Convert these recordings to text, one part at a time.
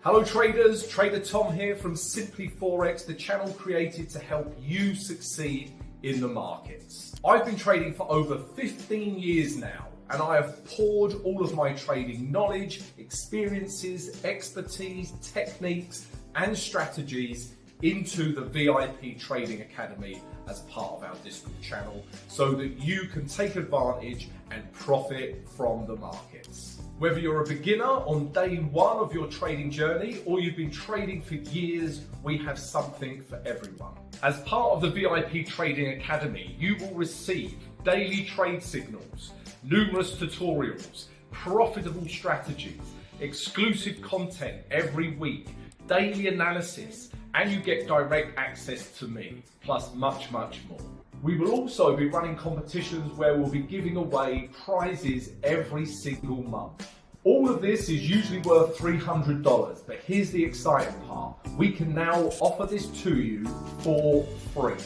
Hello traders, Trader Tom here from Simply Forex, the channel created to help you succeed in the markets. I've been trading for over 15 years now, and I have poured all of my trading knowledge, experiences, expertise, techniques, and strategies into the VIP Trading Academy as part of our Discord channel so that you can take advantage and profit from the markets. Whether you're a beginner on day one of your trading journey or you've been trading for years, we have something for everyone. As part of the VIP Trading Academy, you will receive daily trade signals, numerous tutorials, profitable strategies, exclusive content every week, daily analysis, and you get direct access to me, plus much more. We will also be running competitions where we'll be giving away prizes every single month. All of this is usually worth $300, but here's the exciting part. We can now offer this to you for free.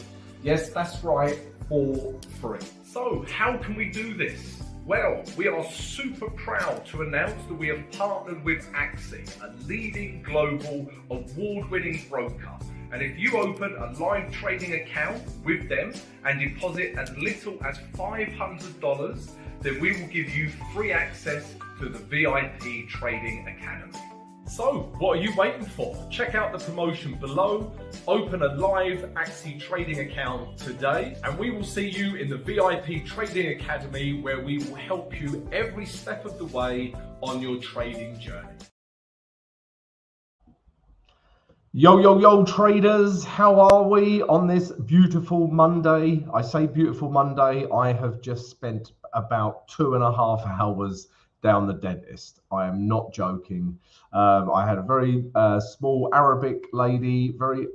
Yes, that's right, for free. So how can we do this? Well, we are super proud to announce that we have partnered with AUDNZD, a leading global award-winning broker. And if you open a live trading account with them and deposit as little as $500, then we will give you free access to the VIP Trading Academy. So, what are you waiting for? Check out the promotion below, open a live AUDNZD trading account today, and we will see you in the VIP Trading Academy where we will help you every step of the way on your trading journey. Yo traders, how are we on this beautiful Monday? I say beautiful Monday, I have just spent about 2.5 hours down the dentist. I am not joking. I had a very small Arabic lady, very,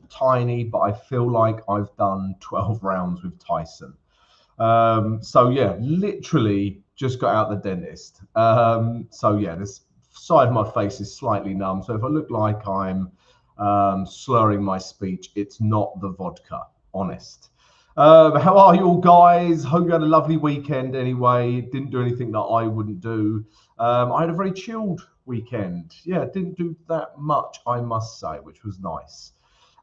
tiny, but I feel like I've done 12 rounds with Tyson. So yeah, literally just got out the dentist. So yeah, this side of my face is slightly numb. So if I look like I'm slurring my speech, it's not the vodka, honest. How are you all guys? Hope you had a lovely weekend anyway. Didn't do anything that I wouldn't do. I had a very chilled weekend. Yeah, didn't do that much, I must say, which was nice.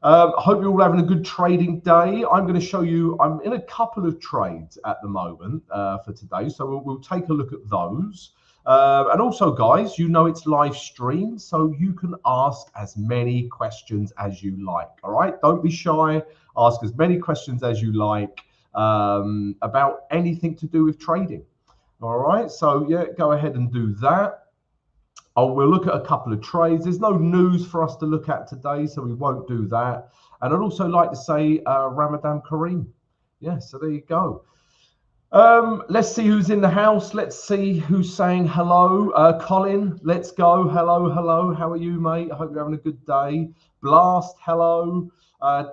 Hope you're all having a good trading day. I'm going to show you, I'm in a couple of trades at the moment for today, so we'll take a look at those. And also, guys, it's live stream, so you can ask as many questions as you like. All right, don't be shy. Ask as many questions as you like about anything to do with trading. All right, so yeah, go ahead and do that. We'll look at a couple of trades. There's no news for us to look at today, so we won't do that. And I'd also like to say Ramadan Kareem. Yeah, so there you go. Let's see who's in the house. Let's see who's saying hello. Colin, let's go. Hello. How are you, mate? I hope you're having a good day. Blast, hello.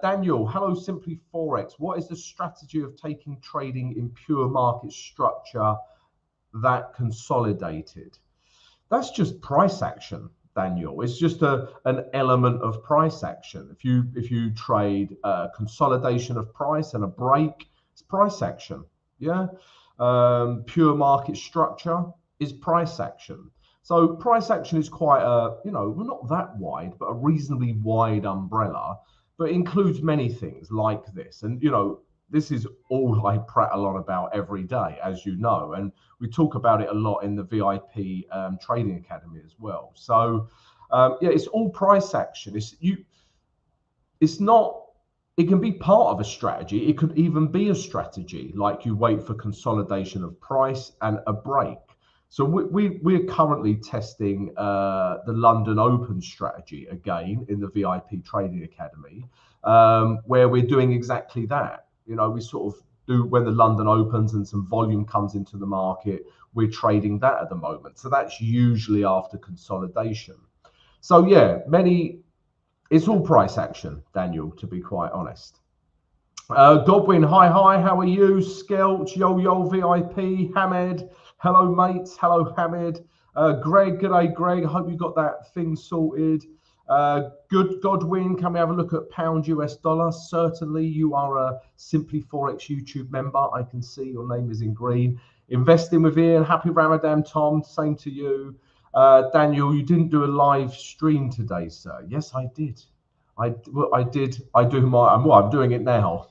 Daniel, hello, Simply Forex. What is the strategy of taking trading in pure market structure that consolidated? That's just price action, Daniel. It's just an element of price action. If you trade consolidation of price and a break, it's price action. Yeah, pure market structure is price action. So price action is quite a, not that wide, but a reasonably wide umbrella, but includes many things like this. And, this is all I prattle on about every day, as you know, and we talk about it a lot in the VIP Trading Academy as well. So, yeah, it's all price action. It can be part of a strategy. It could even be a strategy, like you wait for consolidation of price and a break. So we're currently testing the London Open strategy again in the VIP Trading Academy, where we're doing exactly that. We sort of do when the London opens and some volume comes into the market, we're trading that at the moment. So that's usually after consolidation. So yeah, it's all price action, Daniel, to be quite honest. Godwin, hi, how are you? Skelch, yo, VIP, Hamed, hello, mates, hello, Hamed. Greg, g'day, Greg, I hope you got that thing sorted. Good, Godwin, can we have a look at pound US dollar? Certainly, you are a Simply Forex YouTube member. I can see your name is in green. Investing with Ian, happy Ramadan, Tom, same to you. Daniel, you didn't do a live stream today, sir. Yes, I did. I did. I'm doing it now.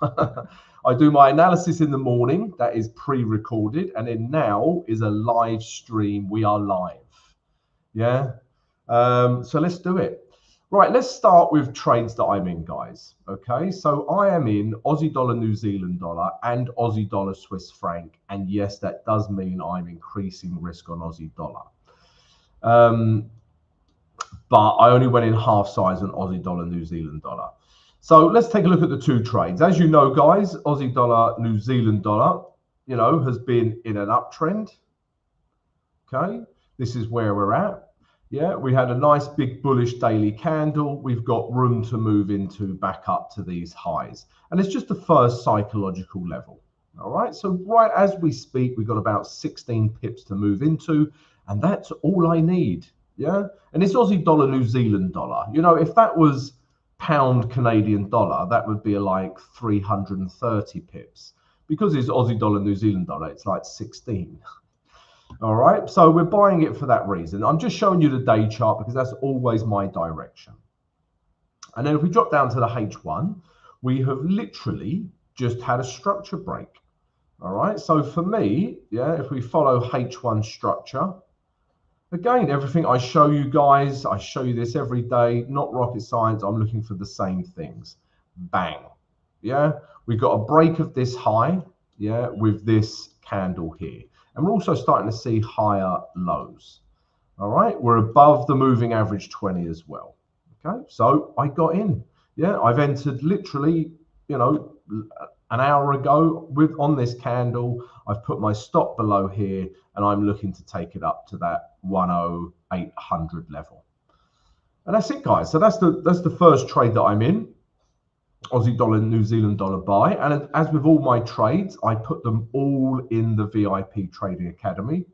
I do my analysis in the morning. That is pre-recorded, and then now is a live stream. We are live. Yeah. So let's do it. Right, let's start with trades that I'm in, guys. Okay, so I am in Aussie dollar, New Zealand dollar, and Aussie dollar, Swiss franc. And yes, that does mean I'm increasing risk on Aussie dollar. But I only went in half size on Aussie dollar, New Zealand dollar. So let's take a look at the two trades. As you know, guys, Aussie dollar, New Zealand dollar, has been in an uptrend. Okay, this is where we're at. Yeah, we had a nice big bullish daily candle. We've got room to move into back up to these highs. And it's just the first psychological level. All right, so right as we speak, we've got about 16 pips to move into, and that's all I need. Yeah, and it's Aussie dollar, New Zealand dollar. If that was pound Canadian dollar, that would be like 330 pips. Because it's Aussie dollar, New Zealand dollar, it's like 16. All right, so we're buying it for that reason. I'm just showing you the day chart because that's always my direction. And then if we drop down to the H1, we have literally just had a structure break. All right, so for me, yeah, if we follow H1 structure, again, everything I show you guys, I show you this every day, not rocket science. I'm looking for the same things. Bang. Yeah, we've got a break of this high, yeah, with this candle here. And we're also starting to see higher lows. All right, we're above the moving average 20 as well. Okay, so I got in. Yeah, I've entered literally, an hour ago on this candle. I've put my stop below here, and I'm looking to take it up to that 10800 level. And that's it, guys. So that's the first trade that I'm in. Aussie dollar, New Zealand dollar buy. And as with all my trades, I put them all in the VIP Trading Academy.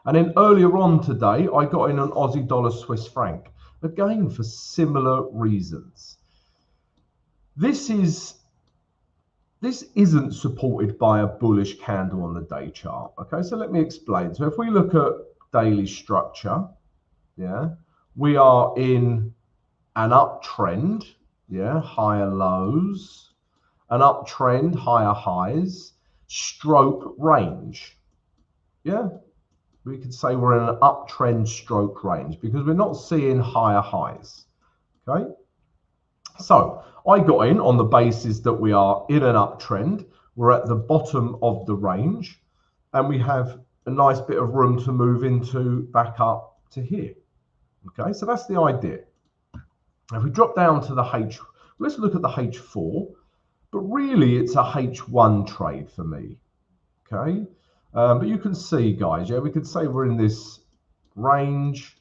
And then earlier on today, I got in an Aussie dollar, Swiss franc, again for similar reasons. This isn't supported by a bullish candle on the day chart. Okay, so let me explain. So if we look at daily structure, yeah, we are in an uptrend. Yeah, higher lows, an uptrend, higher highs, stroke range. Yeah, we could say we're in an uptrend stroke range because we're not seeing higher highs. Okay, so I got in on the basis that we are in an uptrend. We're at the bottom of the range, and we have a nice bit of room to move into back up to here. Okay, so that's the idea. If we drop down to the let's look at the H4, but really it's a H1 trade for me, okay? But you can see, guys, yeah, we could say we're in this range,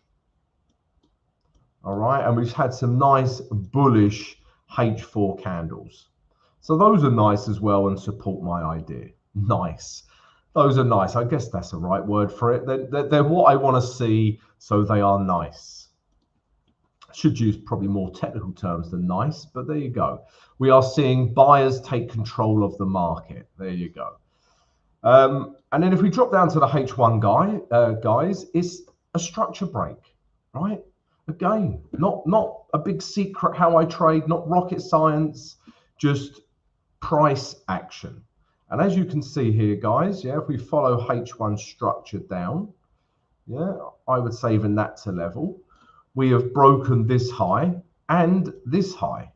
all right? And we've had some nice bullish H4 candles. So those are nice as well and support my idea. Nice. Those are nice. I guess that's the right word for it. They're what I want to see, so they are nice. Should use probably more technical terms than nice, but there you go. We are seeing buyers take control of the market. There you go. And then if we drop down to the H1 guys, it's a structure break, right? Again, not a big secret how I trade, not rocket science, just price action. And as you can see here, guys, yeah, if we follow H1 structure down, yeah, I would say even that's a level. We have broken this high and this high.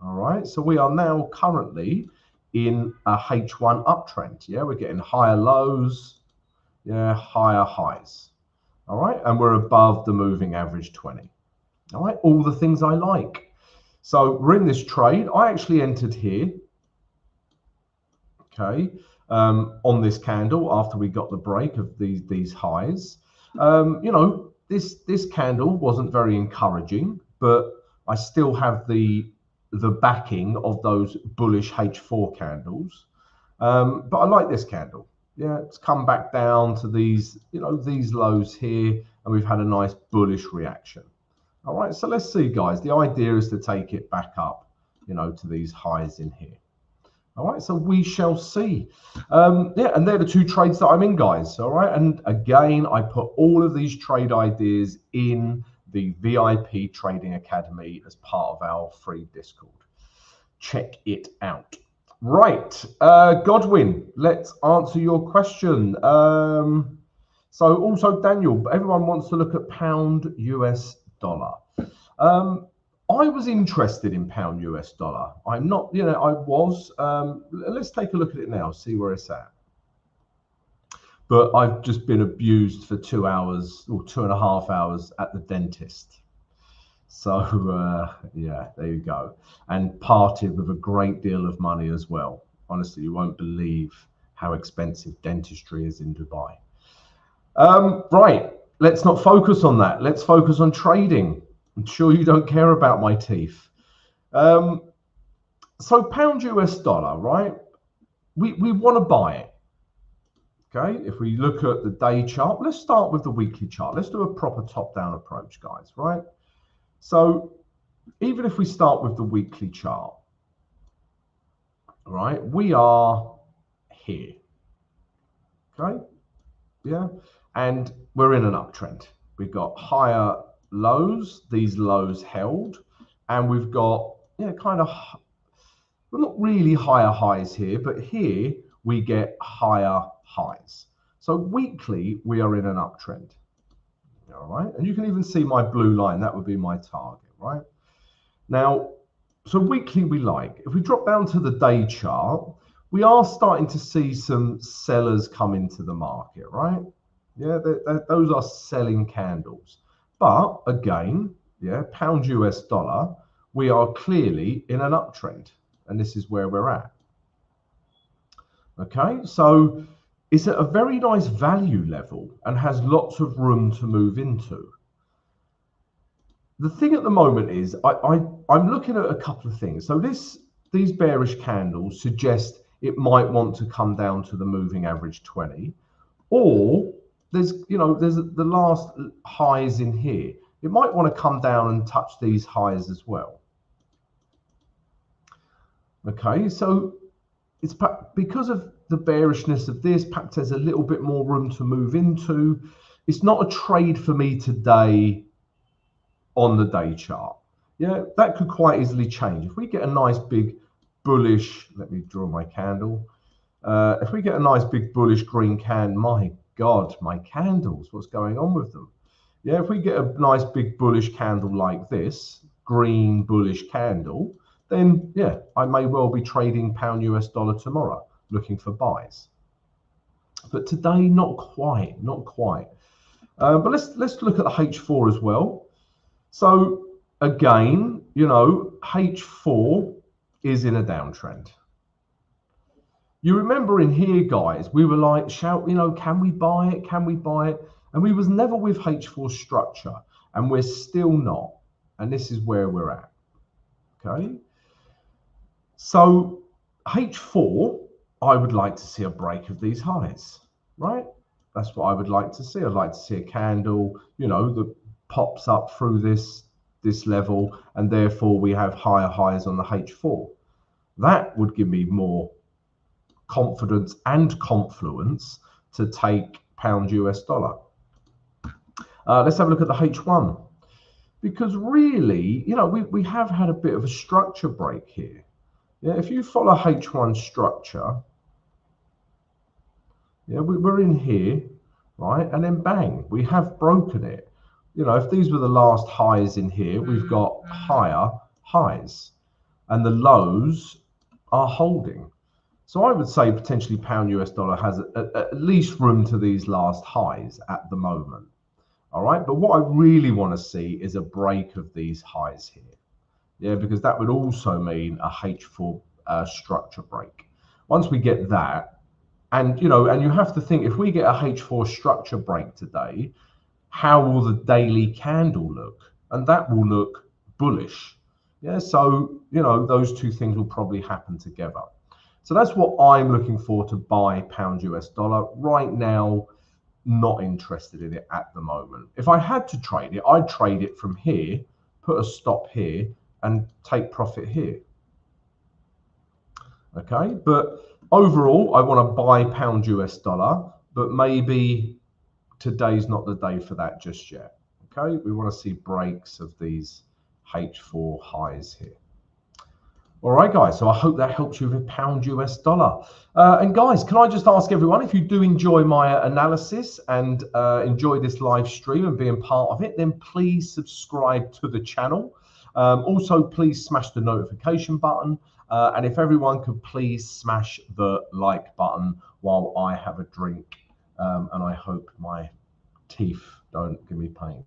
All right, so we are now currently in a H1 uptrend. Yeah, we're getting higher lows, yeah, higher highs. All right, and we're above the moving average 20. All right, all the things I like. So we're in this trade. I actually entered here, okay, on this candle after we got the break of these highs. This candle wasn't very encouraging, but I still have the backing of those bullish H4 candles. But I like this candle. Yeah, it's come back down to these lows here, and we've had a nice bullish reaction. All right, so let's see, guys. The idea is to take it back up, to these highs in here. All right, so we shall see. Yeah, and they're the two trades that I'm in, guys. All right, and again, I put all of these trade ideas in the VIP Trading Academy as part of our free Discord. Check it out. Right, Godwin, let's answer your question. So also, Daniel, everyone wants to look at pound US dollar. I was interested in pound US dollar. I'm not, I was. Let's take a look at it now, see where it's at. But I've just been abused for 2 hours or 2.5 hours at the dentist. So, yeah, there you go. And parted with a great deal of money as well. Honestly, you won't believe how expensive dentistry is in Dubai. Right, let's not focus on that. Let's focus on trading. I'm sure you don't care about my teeth. So pound US dollar, right? We want to buy it. Okay, if we look at the day chart, let's start with the weekly chart. Let's do a proper top-down approach, guys, right? So even if we start with the weekly chart, right, we are here. Okay, yeah, and we're in an uptrend. We've got higher lows, these lows held, and we've got kind of, well, not really higher highs here, but here we get higher highs. So weekly we are in an uptrend. All right, and you can even see my blue line, that would be my target, right? Now, so weekly we like. If we drop down to the day chart, we are starting to see some sellers come into the market, right? Yeah, those are selling candles. But again, yeah, pound US dollar, we are clearly in an uptrend, and this is where we're at. Okay, so it's at a very nice value level and has lots of room to move into. The thing at the moment is I'm looking at a couple of things. So these bearish candles suggest it might want to come down to the moving average 20, or there's the last highs in here. It might want to come down and touch these highs as well. Okay, so it's because of the bearishness of this, perhaps there's a little bit more room to move into. It's not a trade for me today on the day chart. Yeah, that could quite easily change. If we get a nice big bullish, let me draw my candle. If we get a nice big bullish green can, my God, my candles, what's going on with them? Yeah, if we get a nice big bullish candle like this, green bullish candle, then yeah, I may well be trading pound US dollar tomorrow, looking for buys. But today, not quite. But let's look at the H4 as well. So again, H4 is in a downtrend. You remember in here, guys, we were like, can we buy it? Can we buy it? And we was never with H4 structure, and we're still not. And this is where we're at. Okay. So H4, I would like to see a break of these highs, right? That's what I would like to see. I'd like to see a candle, that pops up through this level, and therefore we have higher highs on the H4. That would give me more confidence and confluence to take pound US dollar. Let's have a look at the H1, because really, we have had a bit of a structure break here. Yeah, if you follow H1 structure, yeah, we're in here, right? And then bang, we have broken it. If these were the last highs in here, we've got higher highs, and the lows are holding. So I would say potentially pound US dollar has at least room to these last highs at the moment. All right, but what I really want to see is a break of these highs here. Yeah, because that would also mean a H4 structure break. Once we get that, and you have to think, if we get a H4 structure break today, how will the daily candle look? And that will look bullish. Yeah, so those two things will probably happen together. So that's what I'm looking for to buy pound US dollar. Right now, not interested in it at the moment. If I had to trade it, I'd trade it from here, put a stop here, and take profit here. Okay, but overall, I want to buy pound US dollar, but maybe today's not the day for that just yet. Okay, we want to see breaks of these H4 highs here. All right, guys, so I hope that helps you with pound US dollar. And guys, can I just ask everyone, if you do enjoy my analysis and enjoy this live stream and being part of it, then please subscribe to the channel. Also, please smash the notification button. And if everyone could please smash the like button while I have a drink. And I hope my teeth don't give me pain.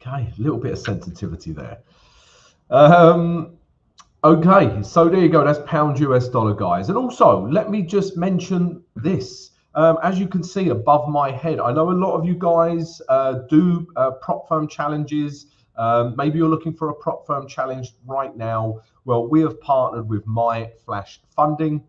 Okay, a little bit of sensitivity there. Okay, so there you go. That's pound US dollar, guys. And also, let me just mention this. As you can see above my head, I know a lot of you guys do prop firm challenges. Maybe you're looking for a prop firm challenge right now. Well, we have partnered with My Flash Funding,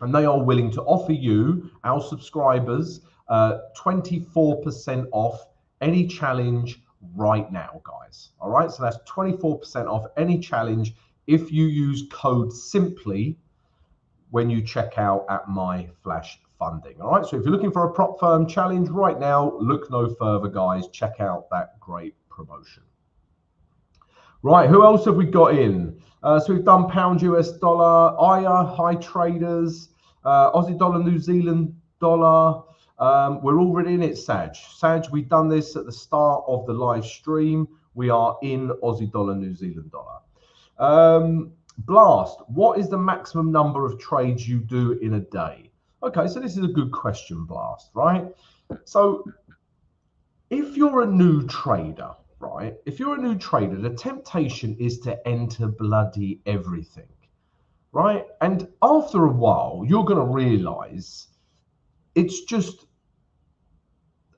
and they are willing to offer you, our subscribers, 24% off any challenge right now, guys. All right, so that's 24% off any challenge if you use code SIMPLY when you check out at My Flash Funding. All right, so if you're looking for a prop firm challenge right now, look no further, guys. Check out that great promotion. Right, who else have we got in? So we've done pound US dollar, AYA, high traders, Aussie dollar, New Zealand dollar. We're already in it, Sag. Sag, we've done this at the start of the live stream. We are in Aussie dollar, New Zealand dollar. Blast, what is the maximum number of trades you do in a day? Okay, so this is a good question, Blast, right? So if you're a new trader, right? If you're a new trader, the temptation is to enter bloody everything, right? And after a while, you're going to realize it's just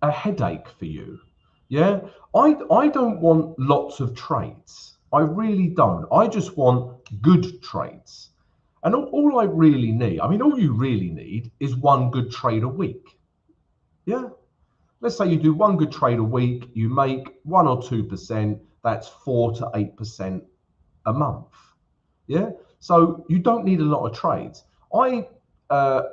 a headache for you. Yeah, I don't want lots of trades. I really don't. I just want good trades. And all I really need, I mean, all you really need is one good trade a week. Yeah. Let's say you do one good trade a week, you make 1 or 2%, that's 4 to 8% a month. Yeah. So you don't need a lot of trades. On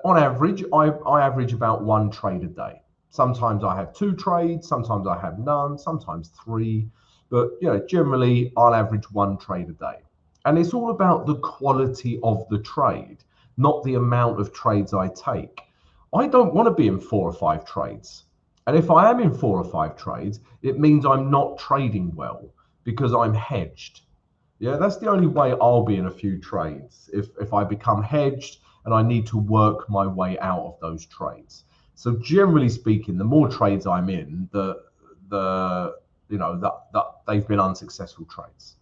average, I average about 1 trade a day. Sometimes I have 2 trades, sometimes I have none, sometimes 3. But you know, generally I'll average 1 trade a day. And it's all about the quality of the trade, not the amount of trades I take. I don't want to be in 4 or 5 trades. And if I am in 4 or 5 trades, it means I'm not trading well because I'm hedged. Yeah, that's the only way I'll be in a few trades, if I become hedged and I need to work my way out of those trades. So generally speaking, the more trades I'm in, the they've been unsuccessful trades.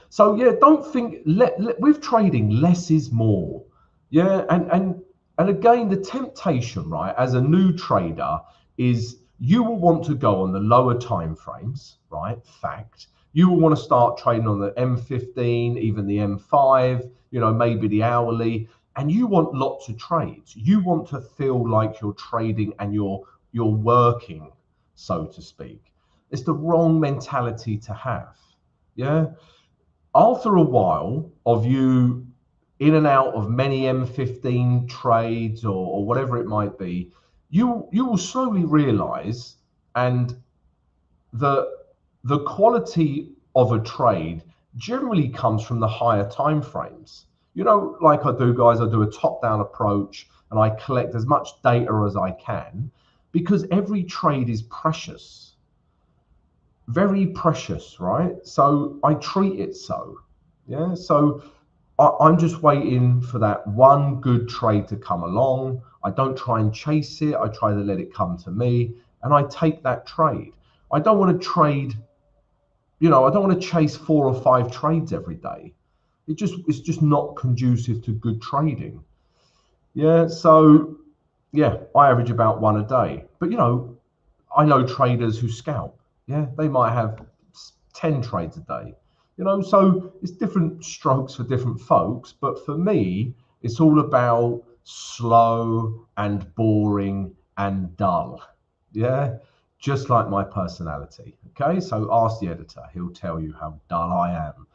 So yeah, don't think with trading, less is more. Yeah, and again, the temptation, right, as a new trader is you will want to go on the lower time frames, right? Fact. You will want to start trading on the M15, even the M5, you know, maybe the hourly, and you want lots of trades. You want to feel like you're trading and you're working, so to speak. It's the wrong mentality to have. Yeah. After a while of you in and out of many M15 trades or whatever it might be, you will slowly realize, and the quality of a trade generally comes from the higher time frames. You know, like I do, guys, I do a top-down approach and I collect as much data as I can because every trade is precious, very precious, right? So I treat it so. Yeah, so I'm just waiting for that one good trade to come along. I don't try and chase it. I try to let it come to me and I take that trade. I don't want to trade, you know, I don't want to chase 4 or 5 trades every day. It's just not conducive to good trading. Yeah, so yeah, I average about 1 a day. But you know, I know traders who scalp. Yeah, they might have 10 trades a day. You know, so it's different strokes for different folks. But for me, it's all about slow and boring and dull. Yeah, just like my personality. Okay, so ask the editor; he'll tell you how dull I am.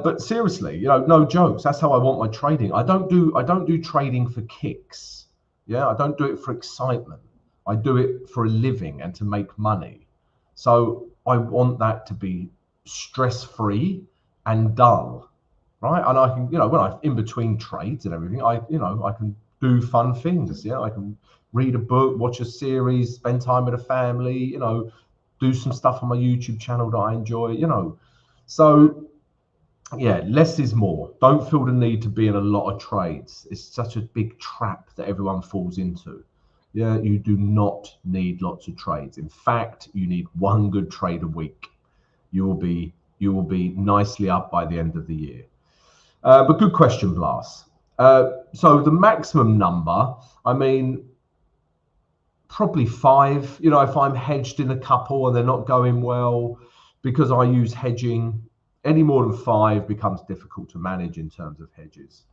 But seriously, you know, no jokes. That's how I want my trading. I don't do trading for kicks. Yeah, I don't do it for excitement. I do it for a living and to make money. So I want that to be stress-free and dull, right? And I can, you know, when I'm in between trades and everything, I can do fun things. Yeah, I can read a book, watch a series, spend time with a family, you know, do some stuff on my YouTube channel that I enjoy, you know. So yeah, less is more. Don't feel the need to be in a lot of trades. It's such a big trap that everyone falls into. Yeah, you do not need lots of trades. In fact, you need one good trade a week. You will be nicely up by the end of the year. But good question, Blas. So the maximum number, I mean, probably 5. You know, if I'm hedged in a couple and they're not going well, because I use hedging, any more than 5 becomes difficult to manage in terms of hedges.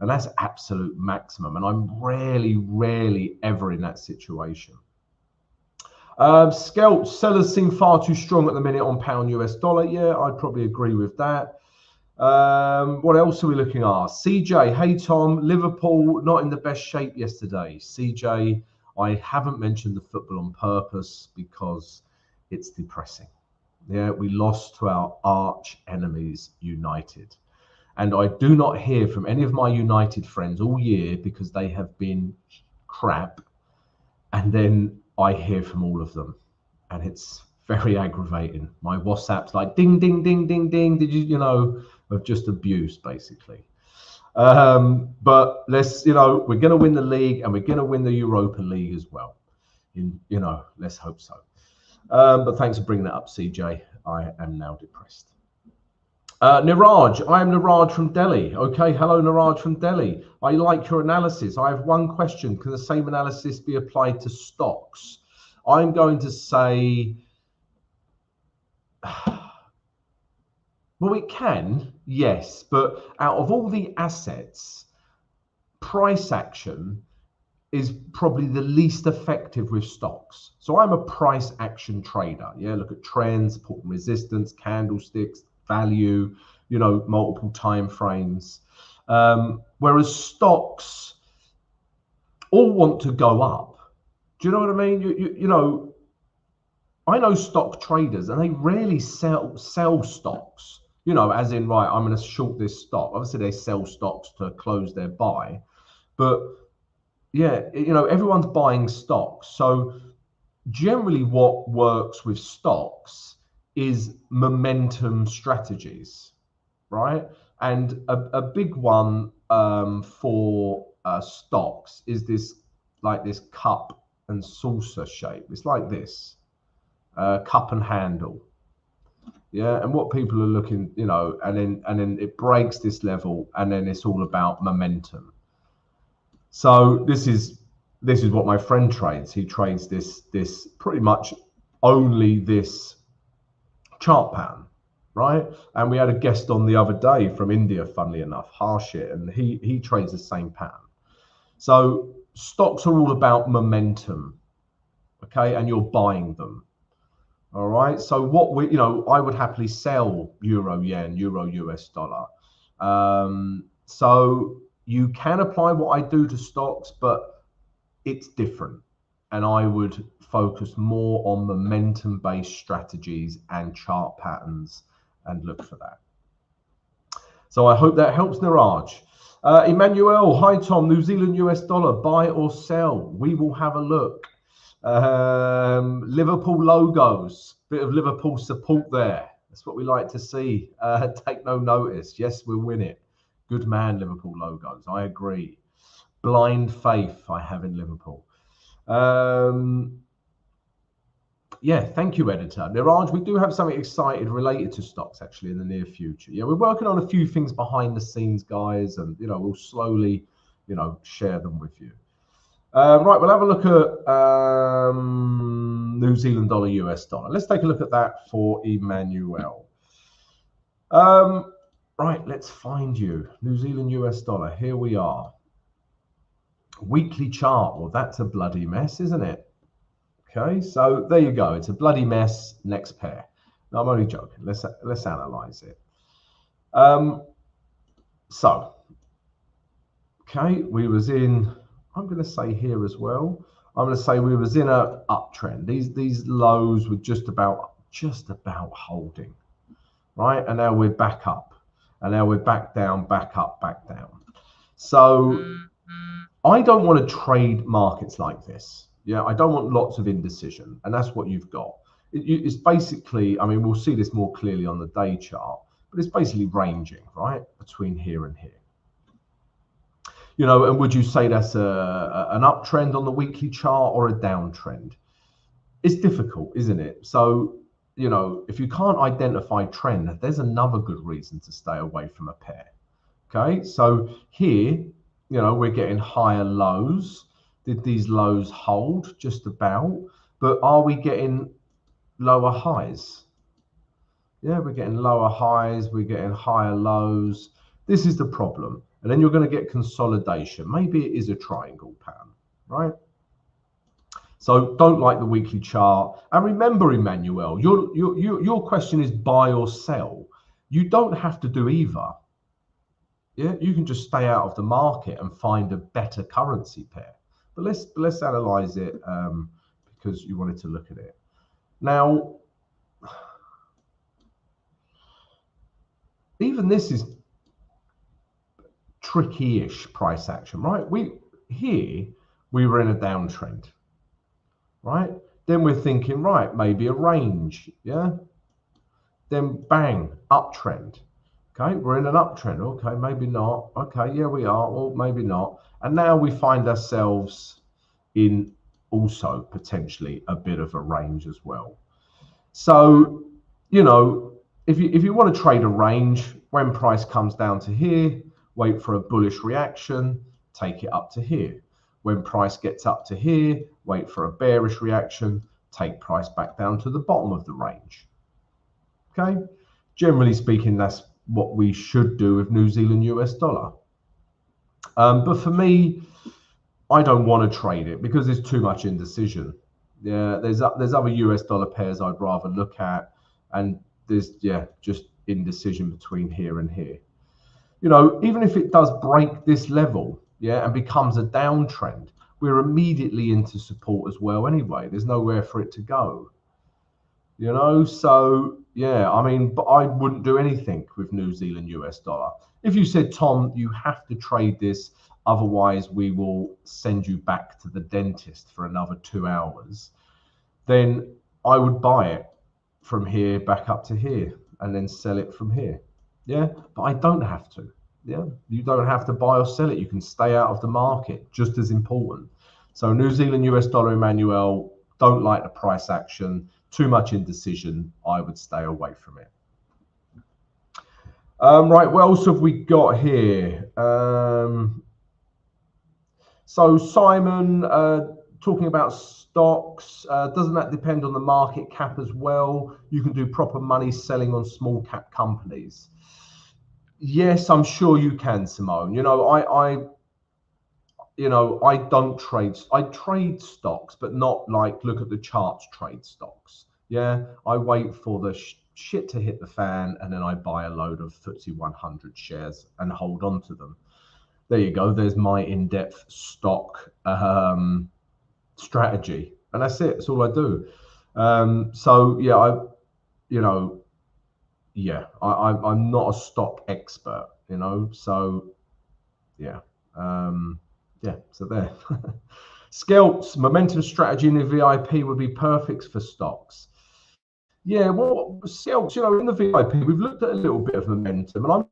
And that's absolute maximum. And I'm rarely ever in that situation. Sellers seem far too strong at the minute on pound US dollar. Yeah, I'd probably agree with that. What else are we looking at? CJ, hey Tom, Liverpool not in the best shape yesterday. CJ, I haven't mentioned the football on purpose because it's depressing. Yeah, we lost to our arch enemies, United. And I do not hear from any of my United friends all year because they have been crap. And then I hear from all of them. And it's very aggravating. My WhatsApp's like, ding, ding, ding, ding, ding. Did you, you know, of just abuse, basically. But let's, you know, we're going to win the league and we're going to win the Europa League as well. You know, let's hope so. But thanks for bringing that up, CJ. I am now depressed. Niraj, I am Niraj from Delhi. Okay, hello, Niraj from Delhi. I like your analysis. I have one question. Can the same analysis be applied to stocks? I'm going to say, well, it can, yes. But out of all the assets, price action is probably the least effective with stocks. So I'm a price action trader. Yeah, look at trends, support and resistance, candlesticks, value, you know, multiple time frames. Whereas stocks all want to go up. Do you know what I mean? You know, I know stock traders and they rarely sell stocks, you know, as in, right, I'm going to short this stock. Obviously they sell stocks to close their buy, but yeah, you know, everyone's buying stocks. So generally what works with stocks is momentum strategies, right? And a big one for stocks is this, like this cup and saucer shape. It's like this, cup and handle. Yeah, and what people are looking, you know, and then it breaks this level, and then it's all about momentum. So this is what my friend trades. He trades this pretty much only this chart pattern, right? And we had a guest on the other day from India, funnily enough, Harshit, and he trades the same pattern. So stocks are all about momentum, okay, and you're buying them. All right. So what we, you know, I would happily sell euro yen, euro US dollar. So you can apply what I do to stocks, but it's different. And I would focus more on momentum-based strategies and chart patterns and look for that. So I hope that helps, Niraj. Emmanuel, hi Tom, New Zealand US dollar, buy or sell? We will have a look. Liverpool logos, bit of Liverpool support there. That's what we like to see. Take no notice. Yes, we'll win it. Good man, Liverpool logos. I agree. Blind faith I have in Liverpool. Yeah, thank you, editor. Niraj, we do have something exciting related to stocks actually in the near future. Yeah, we're working on a few things behind the scenes, guys, and you know, we'll slowly, you know, share them with you. Right, we'll have a look at New Zealand dollar, US dollar. Let's take a look at that for Emmanuel. Right, let's find you. New Zealand US dollar, here we are. Weekly chart, well, that's a bloody mess, isn't it? Okay, so there you go. It's a bloody mess. Next pair. No, I'm only joking. Let's analyze it. So, okay, we was in, I'm going to say here as well, I'm going to say we was in a uptrend. These lows were just about holding, right? And now we're back up, and now we're back down, back up, back down. So I don't want to trade markets like this. Yeah, I don't want lots of indecision, and that's what you've got. It's basically, I mean, we'll see this more clearly on the day chart, but it's basically ranging, right, between here and here. You know, and would you say that's an uptrend on the weekly chart or a downtrend? It's difficult, isn't it? So, you know, if you can't identify trend, there's another good reason to stay away from a pair. Okay, so here, you know, we're getting higher lows. Did these lows hold? Just about. But are we getting lower highs? Yeah, we're getting lower highs. We're getting higher lows. This is the problem. And then you're going to get consolidation. Maybe it is a triangle pattern, right? So don't like the weekly chart. And remember, Emmanuel, your question is buy or sell. You don't have to do either. Yeah, you can just stay out of the market and find a better currency pair. But let's analyze it because you wanted to look at it. Now, even this is tricky-ish price action, right? We were in a downtrend, right? Then we're thinking, right, maybe a range, yeah? Then bang, uptrend. Okay, we're in an uptrend. Okay, maybe not. Okay, yeah, we are. Well, maybe not. And now we find ourselves in also potentially a bit of a range as well. So, you know, if you want to trade a range, when price comes down to here, wait for a bullish reaction, take it up to here. When price gets up to here, wait for a bearish reaction, take price back down to the bottom of the range. Okay, generally speaking, that's what we should do with New Zealand US dollar. But for me, I don't want to trade it because there's too much indecision. Yeah, there's other US dollar pairs I'd rather look at, and there's just indecision between here and here. You know, even if it does break this level, and becomes a downtrend, we're immediately into support as well anyway. There's nowhere for it to go. You know, so yeah, I mean, but I wouldn't do anything with New Zealand US dollar. If you said, Tom, you have to trade this, otherwise we will send you back to the dentist for another 2 hours, then I would buy it from here back up to here and then sell it from here. Yeah, but I don't have to. Yeah, you don't have to buy or sell it. You can stay out of the market, just as important. So New Zealand US dollar, Emmanuel, don't like the price action. Too much indecision. I would stay away from it. Right, what else have we got here? So Simon, talking about stocks, doesn't that depend on the market cap as well? You can do proper money selling on small cap companies. Yes, I'm sure you can, Simone. You know, I don't trade. I trade stocks, but not like look at the charts, trade stocks. Yeah, I wait for the shit to hit the fan, and then I buy a load of FTSE 100 shares and hold on to them. There you go. There's my in-depth stock strategy, and that's it. That's all I do. So yeah, I'm not a stock expert, you know. So yeah. So there. Scalps, momentum strategy in the VIP would be perfect for stocks. Yeah, well, Scalps, you know, in the VIP, we've looked at a little bit of momentum, and I'm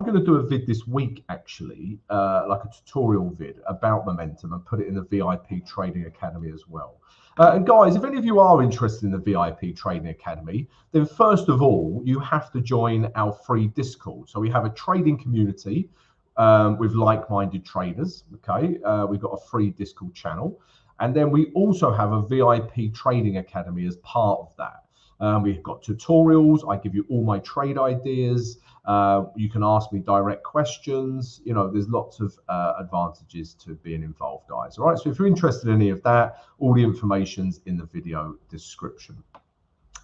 going to do a vid this week, actually, like a tutorial vid about momentum, and put it in the VIP Trading Academy as well. And guys, if any of you are interested in the VIP Trading Academy, then first of all, you have to join our free Discord. So we have a trading community with like-minded traders. Okay, we've got a free Discord channel, and then we also have a VIP Trading Academy as part of that. We've got tutorials. I give you all my trade ideas. You can ask me direct questions. You know, there's lots of advantages to being involved, guys. All right, so if you're interested in any of that, all the information's in the video description.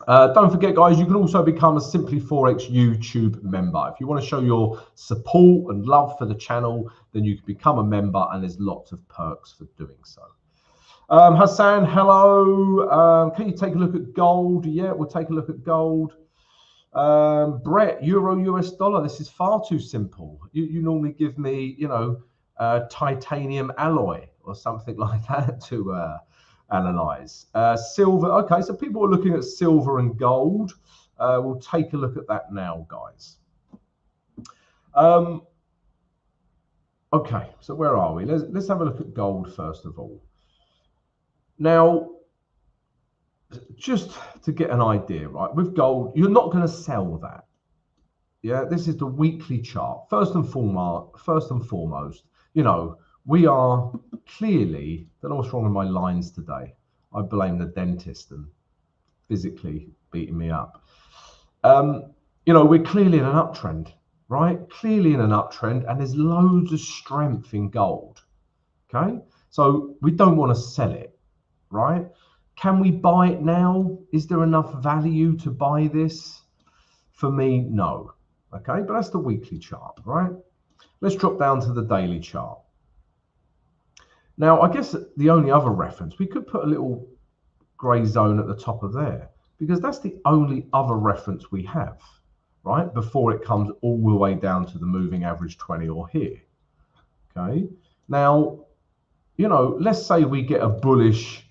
Don't forget, guys, you can also become a Simply Forex YouTube member. If you want to show your support and love for the channel, then you can become a member, and there's lots of perks for doing so. Hassan, hello. Can you take a look at gold? Yeah, we'll take a look at gold. Brett, euro, US dollar. This is far too simple. You normally give me, you know, titanium alloy or something like that to analyze. Silver. Okay, so people are looking at silver and gold. We'll take a look at that now, guys. Okay, so where are we? Let's have a look at gold first of all. Now, just to get an idea, right, with gold, you're not going to sell that. Yeah, this is the weekly chart. First and foremost, you know, we are clearly, don't know what's wrong with my lines today. I blame the dentist and physically beating me up. You know, we're clearly in an uptrend, right? Clearly in an uptrend, and there's loads of strength in gold. Okay, so we don't want to sell it, right? Can we buy it now? Is there enough value to buy this? For me, no. Okay, but that's the weekly chart, right? Let's drop down to the daily chart. Now, I guess the only other reference, we could put a little grey zone at the top of there, because that's the only other reference we have, right? Before it comes all the way down to the moving average 20 or here. Okay, now, you know, let's say we get a bullish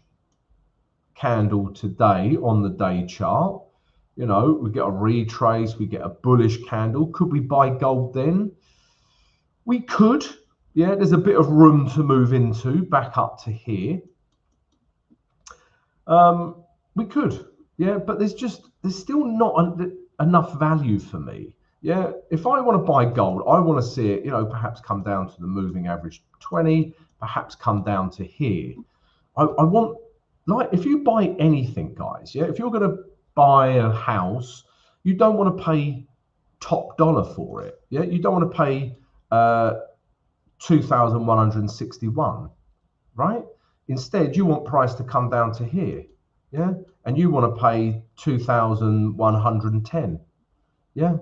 candle today on the day chart. You know, we get a retrace, we get a bullish candle. Could we buy gold then? We could. Yeah, there's a bit of room to move into back up to here. We could. Yeah, but there's still not enough value for me. Yeah, if I want to buy gold, I want to see it, you know, perhaps come down to the moving average 20, perhaps come down to here. I want, like, if you buy anything, guys, yeah, if you're going to buy a house, you don't want to pay top dollar for it. Yeah, you don't want to pay 2,161, right? Instead, you want price to come down to here, yeah, and you want to pay 2,110, yeah,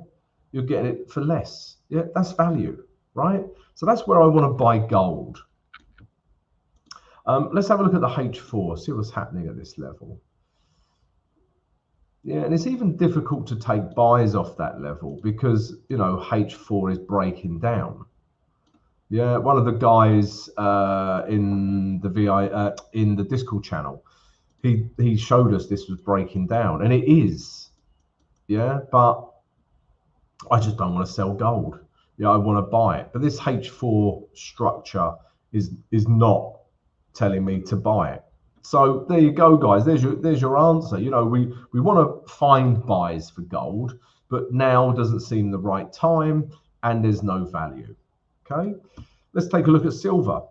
you're getting it for less. Yeah, that's value, right? So that's where I want to buy gold. Let's have a look at the H4, see what's happening at this level. Yeah, and it's even difficult to take buys off that level because, you know, H4 is breaking down. Yeah, one of the guys in the Discord channel, he showed us this was breaking down, and it is. Yeah, but I just don't want to sell gold. Yeah, I want to buy it, but this H4 structure is not telling me to buy it. So there you go, guys. There's your answer. You know, we want to find buys for gold, but now doesn't seem the right time, and there's no value. Okay, let's take a look at silver.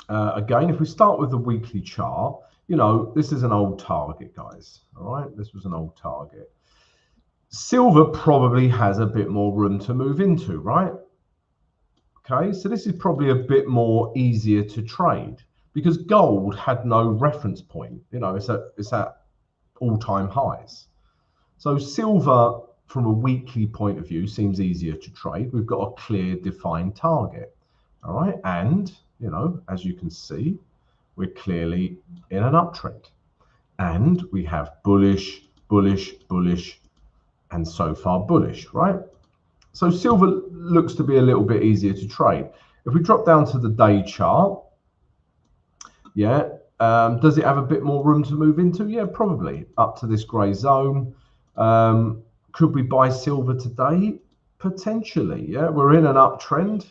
Again, if we start with the weekly chart, you know, this is an old target, guys. All right, this was an old target. Silver probably has a bit more room to move into, right? Okay, so this is probably a bit more easier to trade because gold had no reference point. You know, it's at all-time highs. So silver, from a weekly point of view, seems easier to trade. We've got a clear, defined target. All right, and you know, as you can see, we're clearly in an uptrend, and we have bullish, bullish, bullish, and so far bullish, right? So silver looks to be a little bit easier to trade. If we drop down to the day chart, yeah, does it have a bit more room to move into? Yeah, probably up to this grey zone. Could we buy silver today? Potentially, yeah. We're in an uptrend.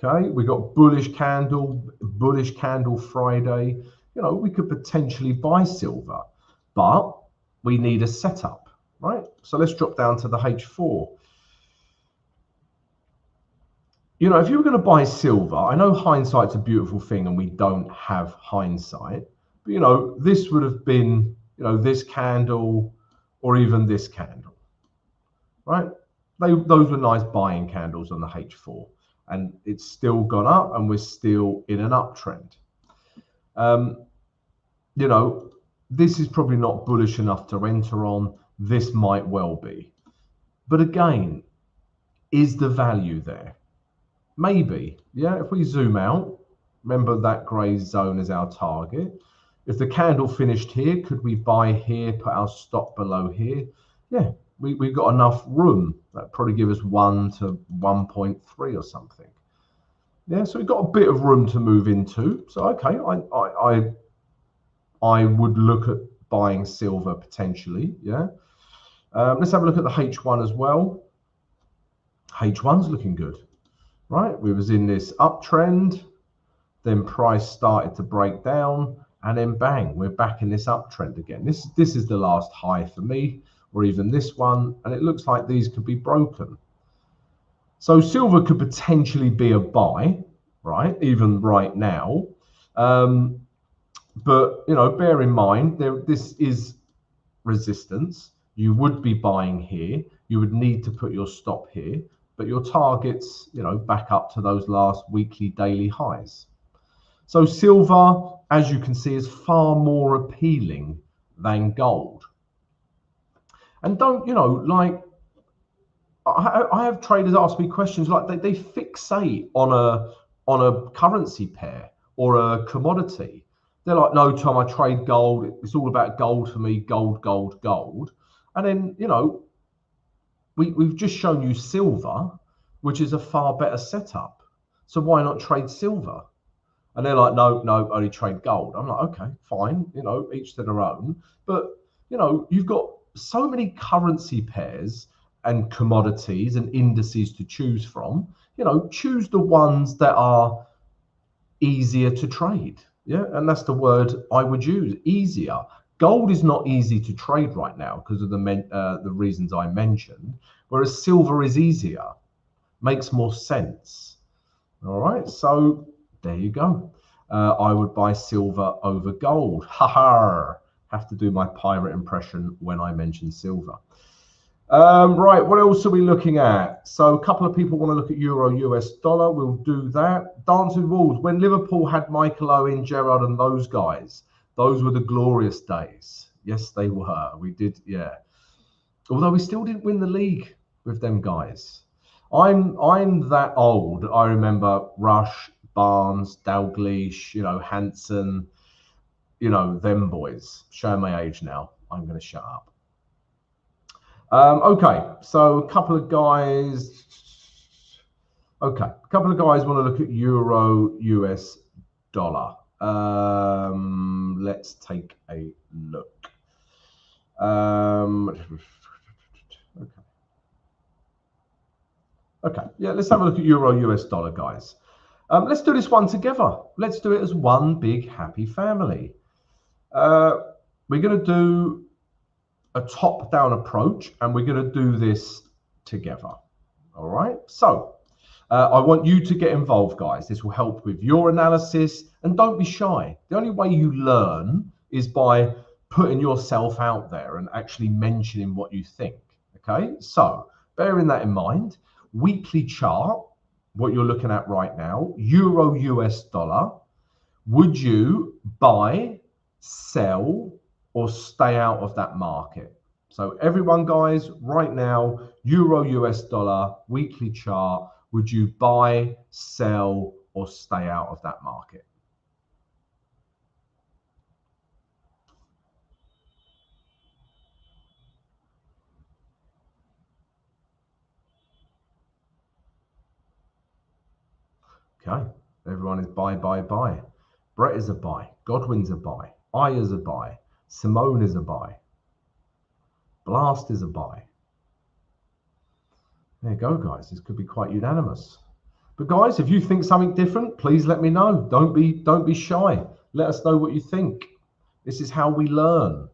Okay, we got bullish candle Friday. You know, we could potentially buy silver, but we need a setup, right? So let's drop down to the H4. You know, if you were going to buy silver, I know hindsight's a beautiful thing and we don't have hindsight, But, you know, this would have been, you know, this candle or even this candle, right? Those were nice buying candles on the H4, and it's still gone up and we're still in an uptrend. You know, this is probably not bullish enough to enter on. This might well be. But again, is the value there? Maybe, yeah. If we zoom out, remember that grey zone is our target. If the candle finished here, could we buy here, put our stop below here? Yeah, we've got enough room. That'd probably give us 1 to 1.3 or something. Yeah, so we've got a bit of room to move into. So, okay, I would look at buying silver potentially, yeah. Let's have a look at the H1 as well. H1's looking good, right? We was in this uptrend, then price started to break down, and then bang, we're back in this uptrend again. This is the last high for me, or even this one, and it looks like these could be broken. So silver could potentially be a buy, right? Even right now. But, you know, bear in mind, this is resistance. You would be buying here. You would need to put your stop here, but your targets, you know, back up to those last weekly, daily highs. So silver, as you can see, is far more appealing than gold. And don't, you know, like, I have traders ask me questions like they fixate on a currency pair or a commodity. They're like, no, Tom, I trade gold. It's all about gold for me, gold, gold, gold. And then, you know, we've just shown you silver, which is a far better setup. So why not trade silver? And they're like, no, only trade gold. I'm like, okay, fine, you know, each to their own. But, you know, you've got so many currency pairs and commodities and indices to choose from. You know, choose the ones that are easier to trade. Yeah, and that's the word I would use, easier. Gold is not easy to trade right now because of the reasons I mentioned, whereas silver is easier, makes more sense. All right, so there you go. I would buy silver over gold. Ha. Have to do my pirate impression when I mention silver. Right, what else are we looking at? So a couple of people want to look at euro US dollar. We'll do that. Dancing Wolves, when Liverpool had Michael Owen, Gerrard and those guys, those were the glorious days. Yes, they were. We did, yeah. Although we still didn't win the league with them guys. I'm that old. I remember Rush, Barnes, Dalglish, you know, Hansen, you know, them boys. Showing my age now. I'm going to shut up. Okay, so a couple of guys. Okay, a couple of guys want to look at euro US dollar. Let's take a look. Okay, yeah, let's have a look at euro US dollar, guys. Let's do this one together. Let's do it as one big happy family. We're going to do a top-down approach, and we're going to do this together. All right, so I want you to get involved, guys. This will help with your analysis, and don't be shy. The only way you learn is by putting yourself out there and actually mentioning what you think. Okay, so bearing that in mind, weekly chart, what you're looking at right now, euro US dollar, would you buy, sell, or stay out of that market? So everyone, guys, right now, euro US dollar, weekly chart, would you buy, sell, or stay out of that market? Okay, everyone is buy, buy, buy. Brett is a buy. Godwin's a buy. I is a buy. Simone is a buy. Blast is a buy. There you go, guys. This could be quite unanimous. But guys, if you think something different, please let me know. Don't be shy. Let us know what you think. This is how we learn.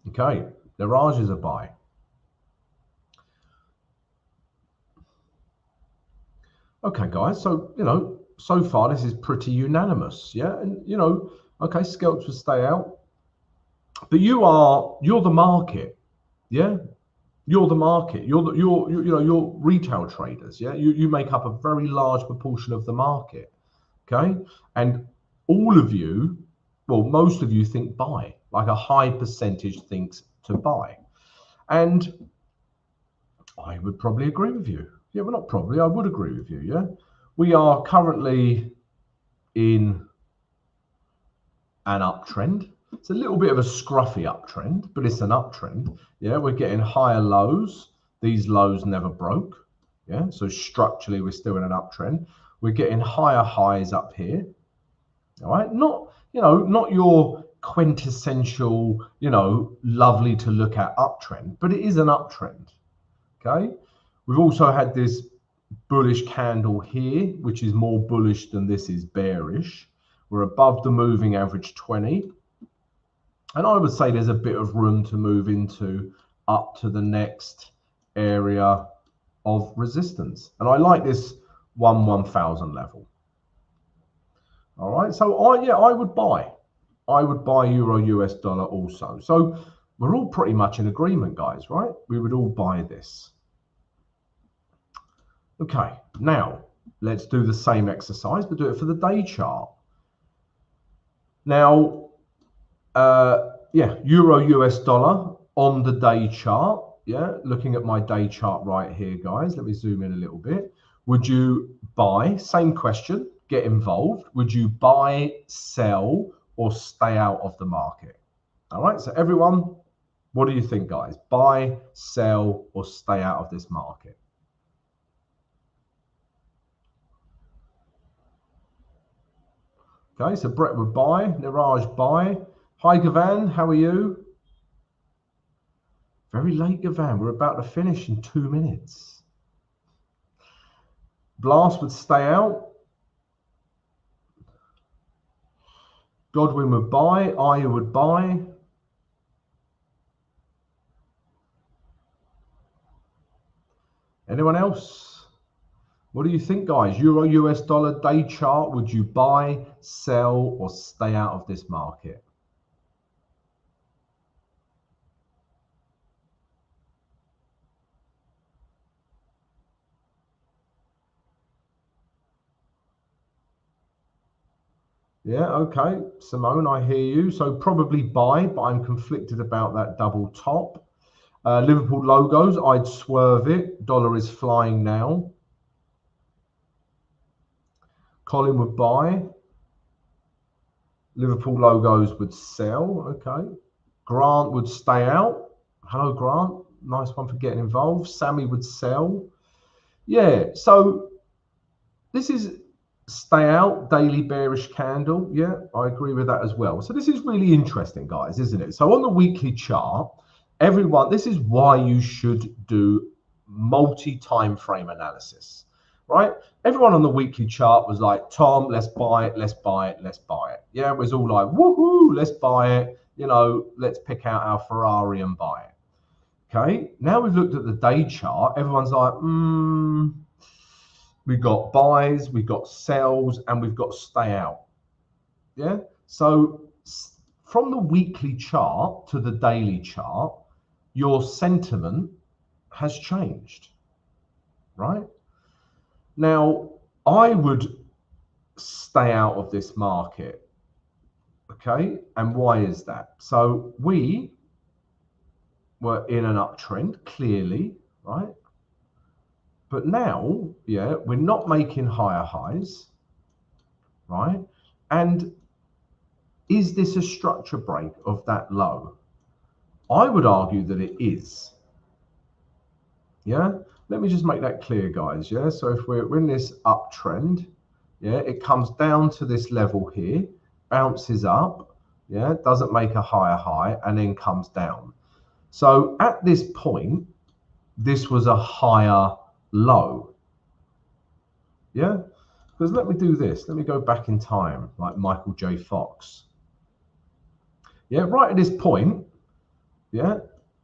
Okay, the Raj is a buy. Okay, guys. So, so far this is pretty unanimous. Yeah. And, okay, scalps will stay out. But you're the market. Yeah. You're the market. You're retail traders. Yeah. You make up a very large proportion of the market. Okay. And all of you, well, most of you think buy, like a high percentage thinks to buy. And I would probably agree with you. Yeah, well, not probably, I would agree with you. Yeah. We are currently in an uptrend. It's a little bit of a scruffy uptrend, but it's an uptrend. Yeah, we're getting higher lows. These lows never broke. Yeah, so structurally we're still in an uptrend. We're getting higher highs up here. All right, not your quintessential, lovely to look at uptrend, but it is an uptrend. Okay, we've also had this bullish candle here, which is more bullish than this is bearish. We're above the moving average 20. And I would say there's a bit of room to move into up to the next area of resistance. And I like this 1,000 level. All right, so I would buy. I would buy euro US dollar also. So we're all pretty much in agreement, guys, right? We would all buy this. Okay, now let's do the same exercise, but do it for the day chart. Now, euro US dollar on the day chart. Yeah, looking at my day chart right here, guys. Let me zoom in a little bit. Would you buy? Same question, get involved. Would you buy, sell, or stay out of the market? All right, so everyone, what do you think, guys? Buy, sell, or stay out of this market? Okay, so Brett would buy, Niraj buy. Hi, Gavan, how are you? Very late, Gavan. We're about to finish in 2 minutes. Blast would stay out. Godwin would buy. Aya would buy. Anyone else? What do you think, guys? Euro US dollar day chart. Would you buy, sell, or stay out of this market? Yeah, okay. Simone, I hear you. So probably buy, but I'm conflicted about that double top. Liverpool logos, I'd swerve it. Dollar is flying now. Colin would buy. Liverpool logos would sell. Okay. Grant would stay out. Hello, Grant. Nice one for getting involved. Sammy would sell. Yeah, so this is stay out, daily bearish candle. Yeah, I agree with that as well. So this is really interesting, guys, isn't it? So on the weekly chart, everyone, this is why you should do multi-time frame analysis, right? Everyone on the weekly chart was like, Tom, let's buy it, let's buy it, let's buy it. Yeah, it was all like, woohoo, let's buy it. Let's pick out our Ferrari and buy it. Okay, now we've looked at the day chart. Everyone's like, we've got buys, we've got sells, and we've got stay out. Yeah, so from the weekly chart to the daily chart, your sentiment has changed, right? Now, I would stay out of this market, okay? And why is that? So we were in an uptrend, clearly, right? But now, yeah, we're not making higher highs, right? And is this a structure break of that low? I would argue that it is. Yeah, let me just make that clear, guys. Yeah, so if we're in this uptrend, yeah, it comes down to this level here, bounces up, yeah, doesn't make a higher high, and then comes down. So at this point, this was a higher low. Yeah, because let me do this. Let me go back in time, like Michael J. Fox. Yeah, right at this point, yeah,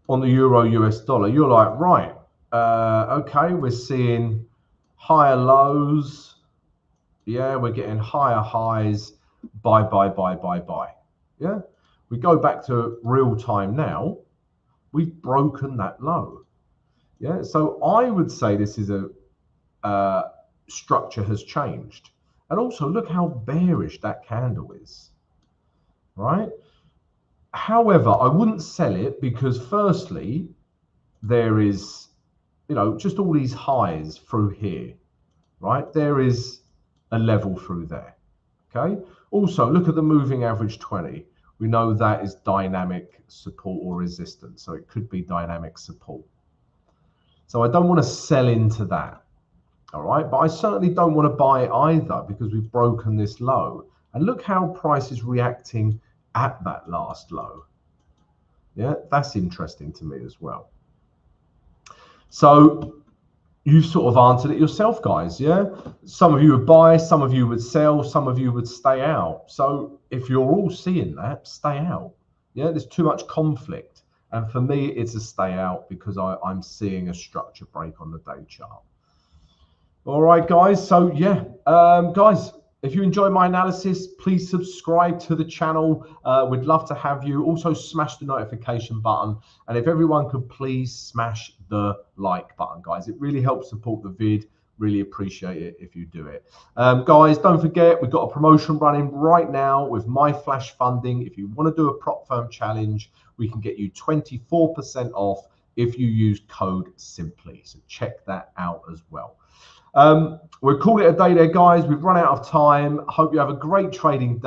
on the euro US dollar, you're like, right, okay, we're seeing higher lows. Yeah, we're getting higher highs. Buy. Yeah, we go back to real time now. We've broken that low. Yeah, so I would say this is a structure has changed. And also look how bearish that candle is, right? However, I wouldn't sell it because firstly, there is, you know, just all these highs through here, right? There is a level through there, okay? Also, look at the moving average 20. We know that is dynamic support or resistance, so it could be dynamic support. So I don't want to sell into that, all right? But I certainly don't want to buy either because we've broken this low. And look how price is reacting at that last low. Yeah, that's interesting to me as well. So you've sort of answered it yourself, guys. Yeah, some of you would buy, some of you would sell, some of you would stay out. So if you're all seeing that, stay out. Yeah, there's too much conflict. And for me, it's a stay out because I'm seeing a structure break on the day chart. All right, guys. So yeah, guys, if you enjoy my analysis, please subscribe to the channel. We'd love to have you. Also smash the notification button. And if everyone could please smash the like button, guys. It really helps support the vid. Really appreciate it if you do it. Guys, don't forget, we've got a promotion running right now with my flash funding. If you want to do a prop firm challenge, we can get you 24% off if you use code SIMPLY. So check that out as well. We'll call it a day there, guys. We've run out of time. Hope you have a great trading day.